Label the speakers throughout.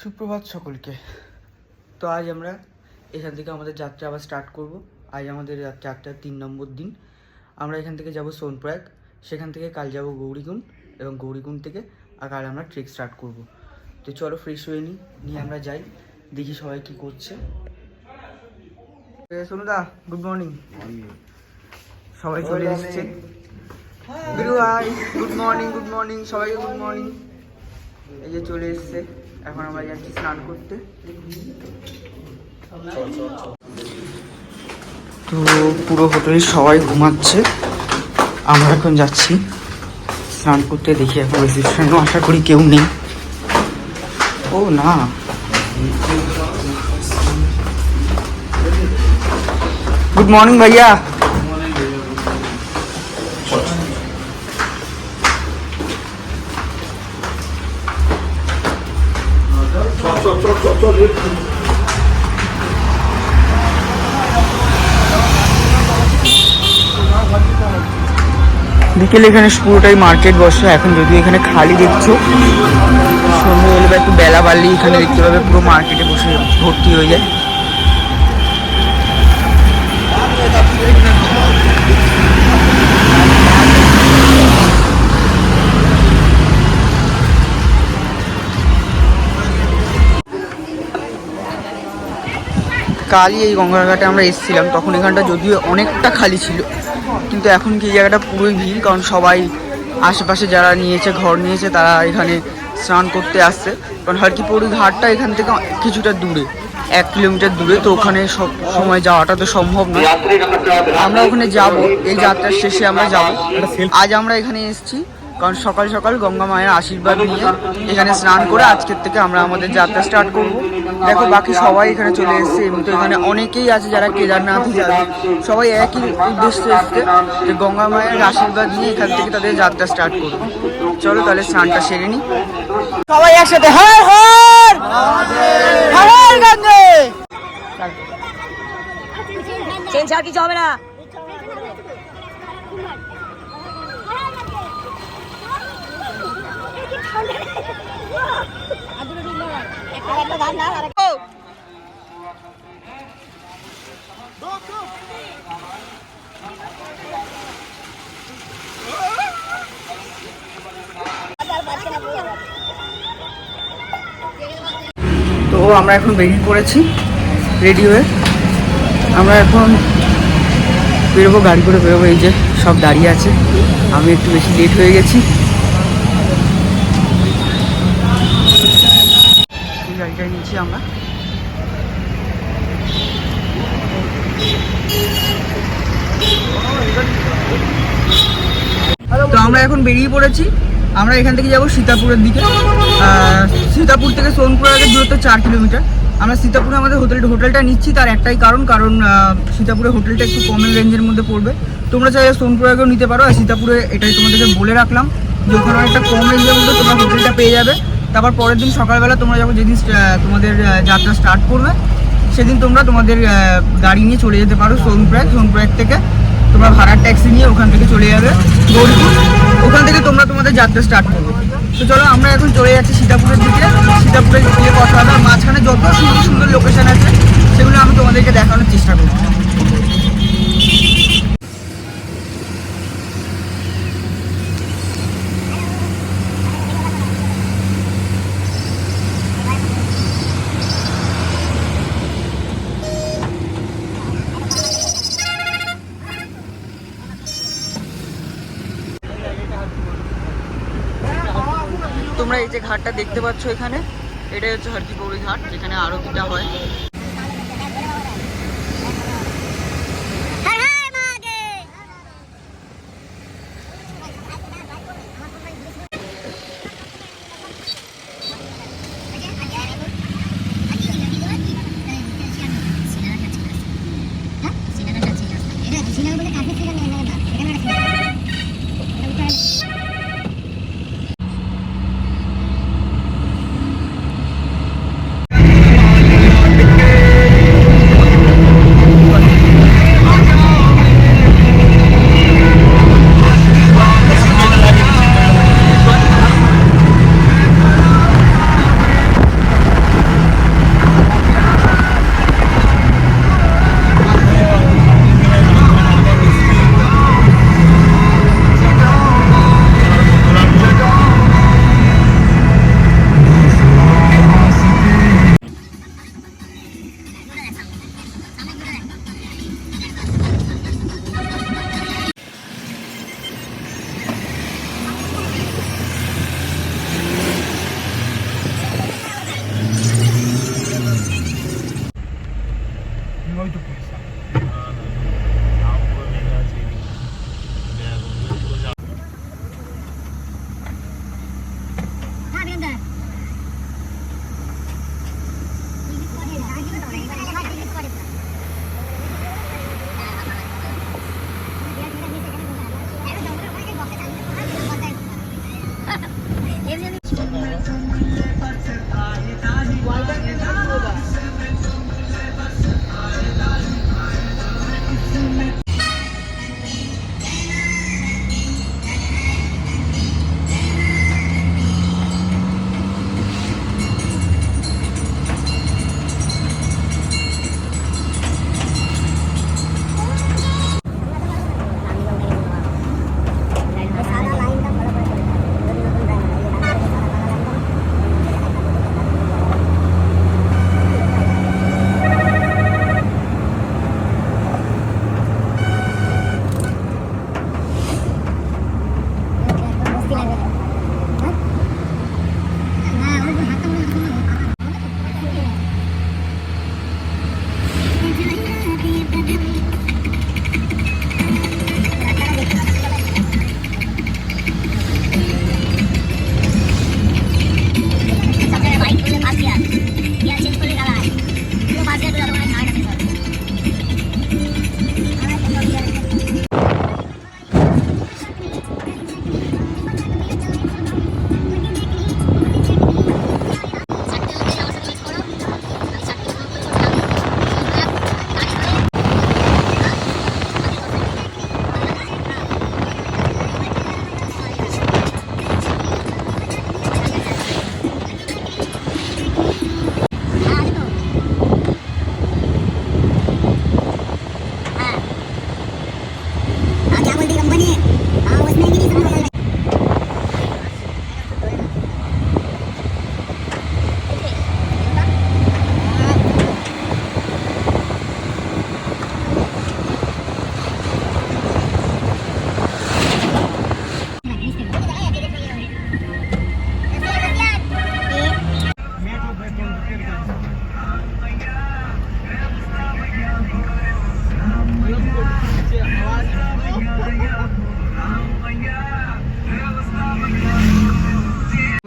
Speaker 1: সুপ্রভাত সকলকে। তো আজ আমরা এখান থেকে আমাদের যাত্রা আবার স্টার্ট করব। আজ আমাদের যাত্রার 3 নম্বর দিন। আমরা এখান থেকে যাব সোনপ্রয়াগ, সেখান থেকে কাল যাব গৌরীকুণ্ড এবং গৌরীকুণ্ড থেকে আর কাল আমরা ট্রেক স্টার্ট করব। তো চলো ফ্রেশ হয়ে নিয়ে আমরা যাই, দেখি সবাই কী করছে। সোনুদা, গুড মর্নিং। সবাই চলে এসেছে। বিরু ভাই, গুড মর্নিং সবাইকে গুড মর্নিং। এই যে চলে এসছে। এখন আমরা যাচ্ছি স্নান করতে। তো পুরো হোটেলে সবাই ঘুমাচ্ছে, আমরা এখন যাচ্ছি স্নান করতে। দেখি এখন রিসেপশনেও আশা করি কেউ নেই। ও না, গুড মর্নিং ভাইয়া। বিকেলে এখানে পুরোটাই মার্কেট বসে। এখন যদিও এখানে খালি দেখছো, সন্ধ্যে হলে বা একটু বেলা বাড়লেই এখানে দেখতে পাবে পুরো মার্কেটে বসে ভর্তি হয়ে যায়। কালই এই গঙ্গার ঘাটে আমরা এসেছিলাম, তখন এখানটা যদিও অনেকটা খালি ছিল, কিন্তু এখন কি এই জায়গাটা পুরোই ভিড়। কারণ সবাই আশেপাশে যারা নিয়েছে, ঘর নিয়েছে, তারা এখানে স্নান করতে আসছে। কারণ হরকিপৌড়ি ঘাটটা এখান থেকে কিছুটা দূরে, 1 কিলোমিটার দূরে। তো ওখানে সব সময় যাওয়াটা তো সম্ভব নয়। আমরা ওখানে যাব, এই যাত্রার শেষে আমরা যাব। আজ আমরা এখানে এসেছি কারণ সকাল সকাল গঙ্গা মায়ের আশীর্বাদ নিয়ে এখানে স্নান করে আজকের থেকে আমরা আমাদের যাত্রা স্টার্ট করব। দেখো বাকি সবাই এখানে চলে এসেছে। এমনিতে এখানে অনেকেই আছে যারা কেদারনাথে যাবে, সবাই একই উদ্দেশ্যে এসছে যে গঙ্গা মায়ের আশীর্বাদ নিয়ে এখান থেকে তাদের যাত্রা স্টার্ট করবে। চলো তাহলে স্নানটা সেরে নিই সবাই একসাথে। হর হর হর গঙ্গে। চেঞ্জ আর কিছু হবে না। তো আমরা এখন বেরিয়ে পড়েছি রেডি হয়ে। আমরা এখন বেরোবো, গাড়ি করে বেরোবো। এই যে সব দাঁড়িয়ে আছে, আমি একটু বেশি লেট হয়ে গেছি। এই গাড়িটাই নিচ্ছি আমরা। তো আমরা এখন বেরিয়ে পড়েছি। আমরা এখান থেকে যাব সীতাপুরের দিকে। সীতাপুর থেকে সোনপ্রয়াগের দূরত্ব 4 কিলোমিটার। আমরা সীতাপুরে আমাদের হোটেলটা নিচ্ছি, তার একটাই কারণ সীতাপুরে হোটেলটা একটু কমের রেঞ্জের মধ্যে পড়বে। তোমরা চাইলে সোনপ্রয়াগেও নিতে পারো, আর সীতাপুরে এটাই তোমাদেরকে বলে রাখলাম যে ওখানে একটা কম রেঞ্জের মধ্যে তোমরা হোটেলটা পেয়ে যাবে। তারপর পরের দিন সকালবেলা তোমরা যখন যেদিন তোমাদের যাত্রা স্টার্ট করবে, সেদিন তোমরা তোমাদের গাড়ি নিয়ে চলে যেতে পারো সোনপ্রয়াগ থেকে তোমরা ভাড়ার ট্যাক্সি নিয়ে ওখান থেকে চলে যাবে গৌরীকুণ্ড। ওখান থেকে তোমরা তোমাদের যাত্রা স্টার্ট করবে। তো চলো আমরা এখন চলে যাচ্ছি সীতাপুরের দিকে। সীতাপুরে গিয়ে কথা হবে, মাঝখানে যত সুন্দর সুন্দর লোকেশন আছে সেগুলো আমি তোমাদেরকে দেখানোর চেষ্টা করব। তোমরা এই যে ঘাটটা দেখতে পাচ্ছ এখানে, এটাই হচ্ছে হরকিপৌড়ি ঘাট, যেখানে আরতিটা হয়।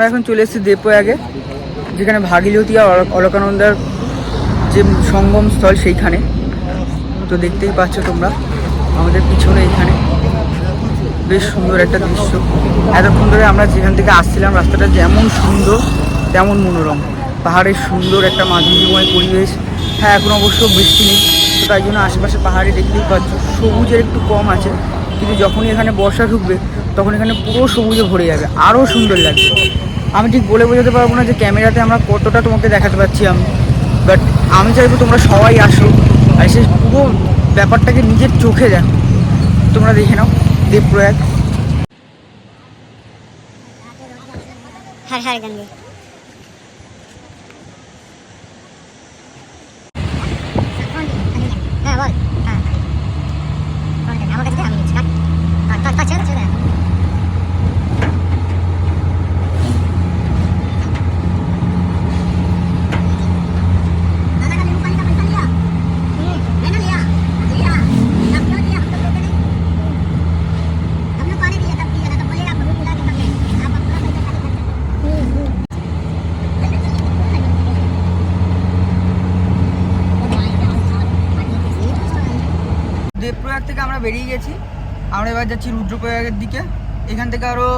Speaker 1: আমরা এখন চলে এসেছি দেবপ্রয়াগে, যেখানে ভাগীরথী আর অলকানন্দার যে সঙ্গম স্থল সেইখানে। তো দেখতেই পাচ্ছ তোমরা আমাদের পিছনে এইখানে বেশ সুন্দর একটা দৃশ্য। এতক্ষণ ধরে আমরা যেখান থেকে আসছিলাম রাস্তাটা যেমন সুন্দর তেমন মনোরম, পাহাড়ের সুন্দর একটা মাধুর্যময় পরিবেশ। হ্যাঁ, এখন অবশ্য বৃষ্টি নেই, তো তাই জন্য আশেপাশে পাহাড়ে দেখতেই পাচ্ছ সবুজের একটু কম আছে, কিন্তু যখনই এখানে বর্ষা ঢুকবে তখন এখানে পুরো সবুজে ভরে যাবে, আরও সুন্দর লাগবে। আমি ঠিক বলে বোঝাতে পারবো না যে ক্যামেরাতে আমরা কতটা তোমাকে দেখাতে পারছি আমি, বাট আমি চাইবো তোমরা সবাই আসো আর সেই পুরো ব্যাপারটাকে নিজের চোখে দেখো। তোমরা দেখে নাও দেবপ্রয়াগ।
Speaker 2: हर हर गंगे। हाँ बोल। हाँ कौन करना होगा जिसे हम नहीं चिकाट तो चल चल नाना का नींबू पानी का पैसा लिया मैंने लिया लिया तब क्यों लिया हम तो लोगों ने हमने पानी दिया तब दिया ना तो बोलेगा बहुत बुला के तब आप अपना पैसा खाली खर्च
Speaker 1: দেবপ্রয়াগ থেকে আমরা বেরিয়ে গেছি, আমরা এবার যাচ্ছি রুদ্রপ্রয়াগের দিকে। এখান থেকে আরও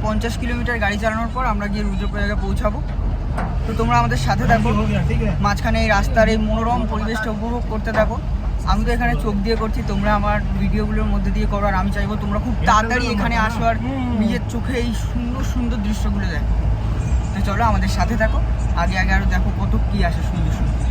Speaker 1: 50 কিলোমিটার গাড়ি চালানোর পর আমরা গিয়ে রুদ্রপ্রয়াগে পৌঁছাবো। তো তোমরা আমাদের সাথে থাকো, মাঝখানে এই রাস্তার এই মনোরম পরিবেশটা উপভোগ করতে থাকো। আমি তো এখানে চোখ দিয়ে করছি, তোমরা আমার ভিডিওগুলোর মধ্যে দিয়ে করো, আর আমি চাইবো তোমরা খুব তাড়াতাড়ি এখানে আসো আর নিজের চোখে এই সুন্দর সুন্দর দৃশ্যগুলো দেখো। তো চলো আমাদের সাথে থাকো, আগে আগে আরও দেখো কত কী আসে সুন্দর সুন্দর।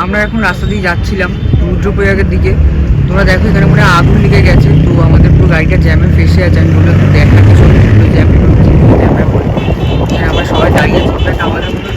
Speaker 1: আমরা এখন রাস্তা দিয়ে যাচ্ছিলাম রুদ্রপ্রয়াগের দিকে। তোমরা দেখো এখানে মনে হয় আগুন লেগে গেছে, তো আমাদের পুরো গাড়িটা জ্যামে ফেসে আছে। আমি বললাম দেখার কিছু জ্যামে আমরা সবাই দাঁড়িয়েছি, আমাদের মতো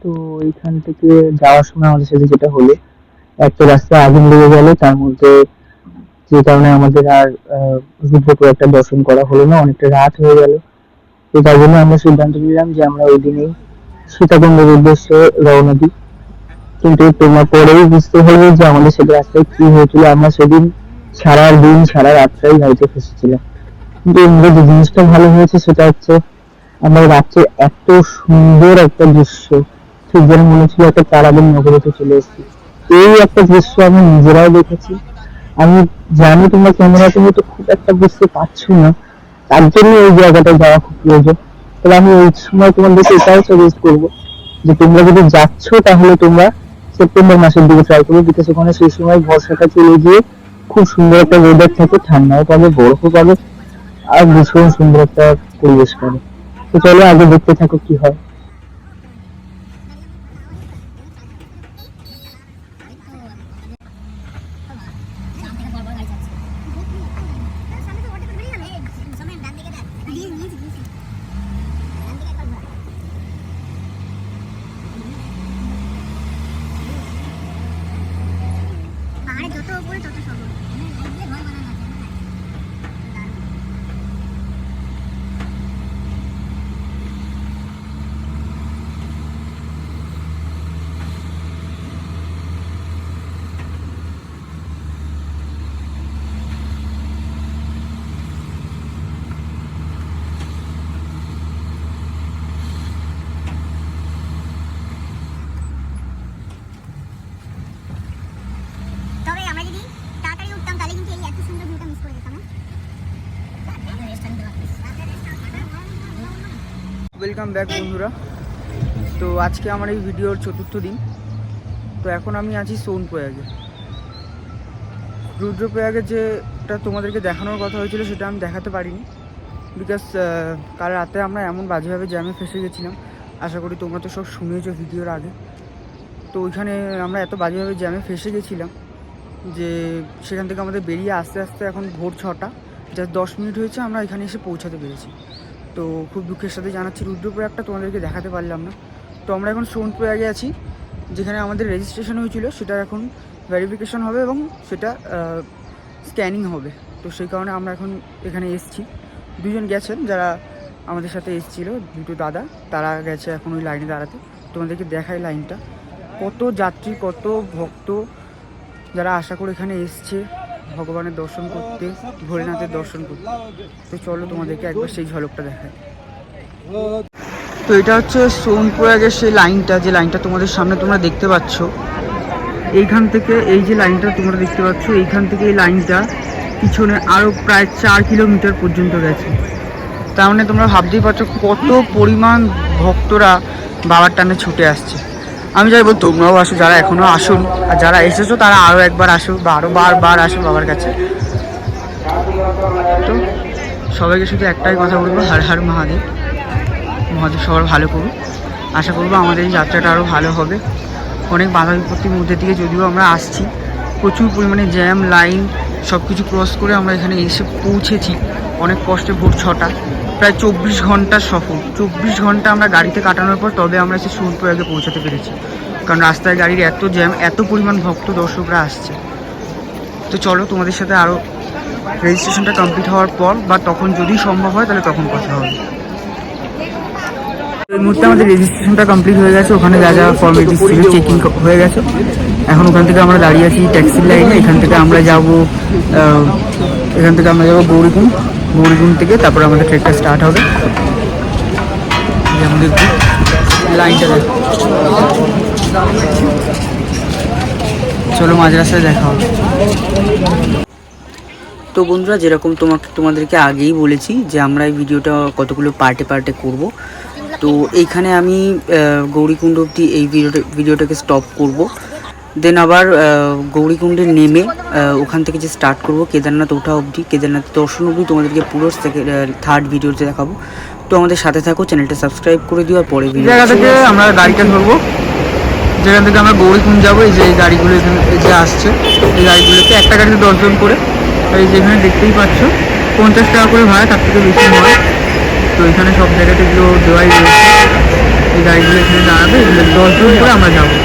Speaker 3: তো এইখান থেকে যাওয়ার সময় আমাদের সাথে যেটা হলো, একটা রাস্তায় আগুন লেগে গেল, তার মধ্যে যে কারণে আমাদের আর রুদ্রপুর একটা দর্শন করা হলো না, অনেকটা রাত হয়ে গেল। তো তার জন্য আমরা সিদ্ধান্ত নিলাম যে আমরা ওই দিনেই সীতাকুণ্ডের উদ্দেশ্যে রওনা দিই। কিন্তু তোমার পরেই বুঝতে হবে যে আমাদের সাথে রাস্তায় কি হয়েছিল। আমরা সেদিন সারা দিন সারা রাতটাই গাড়িতে ফেসেছিলাম, কিন্তু আমাদের যে জিনিসটা ভালো হয়েছে সেটা হচ্ছে আমরা রাত্রে এত সুন্দর একটা দৃশ্য, ঠিক যেন মনে হচ্ছিল একটা তারাদের নগরীতে চলে এসেছি। এই একটা দৃশ্য আমি নিজেরাও দেখেছি। আমি জানি তোমরা ক্যামেরাতে হয়তো খুব একটা বুঝতে পারছো না, তার জন্য এই জায়গাটা যাওয়া খুব প্রয়োজন। তবে আমি এই সময় তোমাদেরকে এটাও সাজেস্ট করবো যে তোমরা যদি যাচ্ছ তাহলে তোমরা সেপ্টেম্বর মাসের দিকে ট্রাই করবে, বিকজ ওখানে সেই সময় বর্ষাটা চলে গিয়ে খুব সুন্দর একটা ওয়েদার থাকে, ঠান্ডাও পাবে, বরফও পাবে, আর ভীষণ সুন্দর একটা পরিবেশ পাবে। তো চলো আগে দেখতে থাকো কি হয়।
Speaker 2: পাহাড়ে যত উপরে তত সবুজ, ঘর বানানো আছে। তবে আমরা যদি তাড়াতাড়ি উঠতাম তাহলে কিন্তু এই এত সুন্দর ভিউটা মিস করে যেতাম।
Speaker 1: ওয়েলকাম ব্যাক বন্ধুরা। তো আজকে আমার এই ভিডিওর চতুর্থ দিন। তো এখন আমি আছি সোনপ্রয়াগে। রুদ্রপ্রয়াগে যেটা তোমাদেরকে দেখানোর কথা হয়েছিল সেটা আমি দেখাতে পারিনি, বিকজ কাল রাতে আমরা এমন বাজেভাবে জ্যামে ফেসে গেছিলাম। আশা করি তোমরা তো সব শুনেছো ভিডিওর আগে। তো ওইখানে আমরা এত বাজেভাবে জ্যামে ফেসে গেছিলাম যে সেখান থেকে আমাদের বেরিয়ে আস্তে আস্তে এখন ভোর 6টা, জাস্ট 10 মিনিট হয়েছে আমরা এখানে এসে পৌঁছাতে পেরেছি। তো খুব দুঃখের সাথে জানাচ্ছি রুদ্রপ্রয়াগটা তোমাদেরকে দেখাতে পারলাম না। তো আমরা এখন সোনপ্রয়াগে আছি, যেখানে আমাদের রেজিস্ট্রেশন হয়েছিল সেটা এখন ভেরিফিকেশন হবে এবং সেটা স্ক্যানিং হবে। তো সেই কারণে আমরা এখন এখানে এসেছি। দুজন গেছেন যারা আমাদের সাথে এসেছিল, দুটো দাদা, তারা গেছে এখন ওই লাইনে দাঁড়াতে। তোমাদেরকে দেখাই লাইনটা, কত যাত্রী, কত ভক্ত যারা আশা করে এখানে এসছে ভগবানের দর্শন করতে, ভোলেনাথের দর্শন করতে। তো চলো তোমাদেরকে একবার সেই ঝলকটা দেখায়। তো এটা হচ্ছে সোনপ্রয়াগের সেই লাইনটা, যে লাইনটা তোমাদের সামনে তোমরা দেখতে পাচ্ছ। এইখান থেকে এই যে লাইনটা তোমরা দেখতে পাচ্ছ, এইখান থেকে এই লাইনটা পিছনে আরও প্রায় 4 কিলোমিটার পর্যন্ত গেছে। তার মানে তোমরা ভাবতেই পারছো কত পরিমাণ ভক্তরা বাবার টানে ছুটে আসছে। আমি চাইবো তোমরাও আসো, যারা এখনও আসুন, আর যারা এসেছো তারা আরও একবার আসো বা আরও বারবার আসো বাবার কাছে। তো সবাইকে শুধু একটাই কথা বলবো, হর হর মহাদেব। মহাদেব সবার ভালো করুন। আশা করবো আমাদের এই যাত্রাটা আরও ভালো হবে। অনেক বাধা বিপত্তির মধ্যে দিয়ে যদিও আমরা আসছি, প্রচুর পরিমাণে জ্যাম, লাইন সব কিছু ক্রস করে আমরা এখানে এসে পৌঁছেছি অনেক কষ্টে। ভোর 6টা, প্রায় 24 ঘন্টার সফর। 24 ঘন্টা আমরা গাড়িতে কাটানোর পর তবে আমরা এসে সোনপ্রয়াগে পৌঁছাতে পেরেছি, কারণ রাস্তায় গাড়ির এত জ্যাম, এত পরিমাণ ভক্ত দর্শকরা আসছে। তো চলো তোমাদের সাথে আরও রেজিস্ট্রেশনটা কমপ্লিট হওয়ার পর বা তখন যদি সম্ভব হয় তাহলে তখন কথা হবে। এই মুহূর্তে আমাদের রেজিস্ট্রেশনটা কমপ্লিট হয়ে গেছে, ওখানে যা যা ফর্মালিটিস ছিল চেকিং হয়ে গেছে। এখন ওখান থেকে আমরা দাঁড়িয়ে আছি ট্যাক্সির লাইনে। এখান থেকে আমরা যাব গৌরীকুণ্ড। গৌরীকুণ্ড থেকে তারপরে আমাদের ট্রেকটা স্টার্ট হবে। আমাদের লাইনটা দেখো, চলো মাঝ রাস্তায় দেখা হবে। তো বন্ধুরা, যেরকম তোমাদেরকে আগেই বলেছি যে আমরা এই ভিডিওটা কতগুলো পার্টে পার্টে করব। তো এইখানে আমি গৌরীকুণ্ড অবধি এই ভিডিওটাকে স্টপ করব। দেন আবার গৌরীকুণ্ডে নেমে ওখান থেকে যে স্টার্ট করব কেদারনাথ ওঠা অবধি, কেদারনাথ দর্শন অবধি তোমাদেরকে পুরো থার্ড ভিডিওতে দেখাবো। তো আমাদের সাথে থাকো, চ্যানেলটা সাবস্ক্রাইব করে দিও। আর পরে জায়গা থেকে আমরা গাড়িটা ধরবো, যেখান থেকে আমরা গৌরীকুণ্ড যাবো। এই যে গাড়িগুলো এখানে যে আসছে, এই গাড়িগুলোতে একটা গাড়িতে 10 জন করে, এই যেখানে দেখতেই পাচ্ছ 50 টাকা করে ভাড়া, তার থেকে বেশি নয়। তো এখানে সব জায়গাতে এগুলো দেওয়াই রয়েছে। এই গাড়িগুলো এখানে দাঁড়াবে, এগুলো 10 জন করে আমরা যাবো।